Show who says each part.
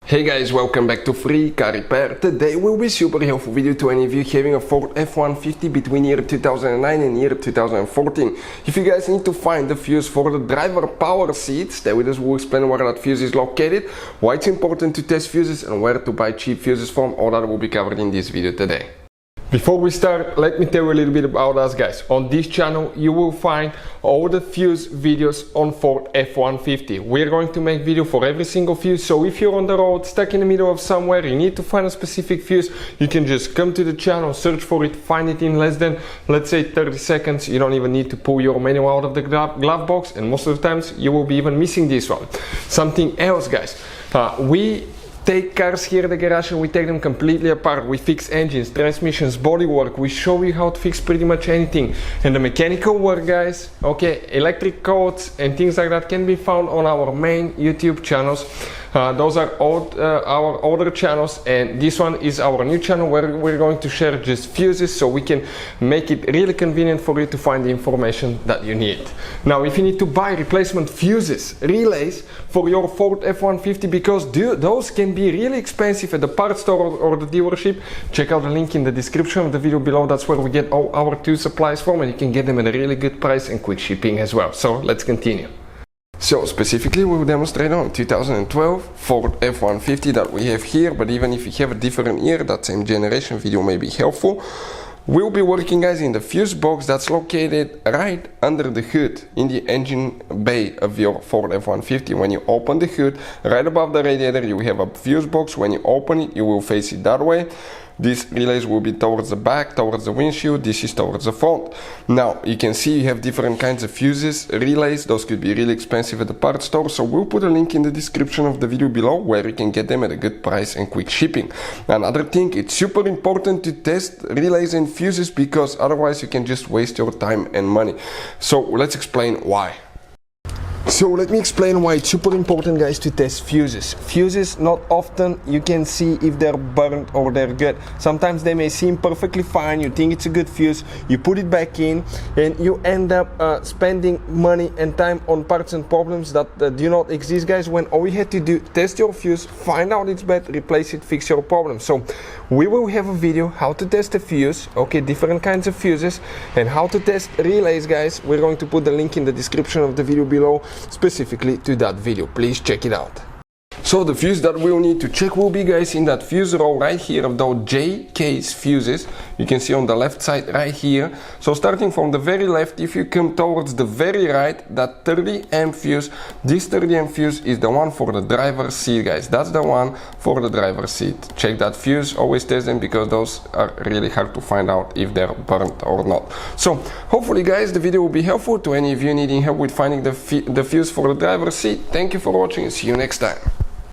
Speaker 1: Hey guys, welcome back to Free Car Repair. Today will be super helpful video to any of you having a Ford F-150 between year 2009 and year 2014. If you guys need to find the fuse for the driver power seats, stay with us, we'll explain where that fuse is located, why it's important to test fuses and where to buy cheap fuses from. All that will be covered in this video today. Before we start, let me tell you a little bit about us guys. On this channel you will find all the fuse videos on Ford F-150. We're going to make video for every single fuse, so if you're on the road, stuck in the middle of somewhere, you need to find a specific fuse, you can just come to the channel, search for it, find it in less than, let's say, 30 seconds. You don't even need to pull your manual out of the glove box, and most of the times you will be even missing this one. Something else guys, we take cars here at the garage and we take them completely apart. We fix engines, transmissions, bodywork. We show you how to fix pretty much anything. And the mechanical work guys, okay, electric codes and things like that can be found on our main YouTube channels. Those are our older channels, and this one is our new channel where we're going to share just fuses, so we can make it really convenient for you to find the information that you need. Now if you need to buy replacement fuses, relays for your Ford F-150, because those can be really expensive at the parts store or the dealership, check out the link in the description of the video below. That's where we get all our tool supplies from, and you can get them at a really good price and quick shipping as well. So let's continue. So specifically we will demonstrate on 2012 Ford F-150 that we have here, but even if you have a different year, that same generation video may be helpful. We'll be working guys in the fuse box that's located right under the hood in the engine bay of your Ford F-150. When you open the hood, right above the radiator, you have a fuse box. When you open it, you will face it that way. These relays will be towards the back, towards the windshield. This is towards the front. Now you can see you have different kinds of fuses, relays. Those could be really expensive at the parts store, so we'll put a link in the description of the video below where you can get them at a good price and quick shipping. Another thing, it's super important to test relays and fuses, because otherwise you can just waste your time and money. So let's explain why. So let me explain why it's super important guys to test fuses. Fuses, not often you can see if they're burnt or they're good. Sometimes they may seem perfectly fine, you think it's a good fuse, you put it back in and you end up spending money and time on parts and problems that do not exist guys, when all you had to do, test your fuse, find out it's bad, replace it, fix your problem. So we will have a video how to test a fuse, okay, different kinds of fuses, and how to test relays guys. We're going to put the link in the description of the video below specifically to that video. Please check it out. So the fuse that we'll need to check will be guys in that fuse row right here of those J case fuses. You can see on the left side right here. So starting from the very left, if you come towards the very right, that 30 amp fuse, this 30 amp fuse is the one for the driver's seat guys. That's the one for the driver's seat. Check that fuse, always test them, because those are really hard to find out if they're burnt or not. So hopefully guys the video will be helpful to any of you needing help with finding the fuse for the driver's seat. Thank you for watching and see you next time.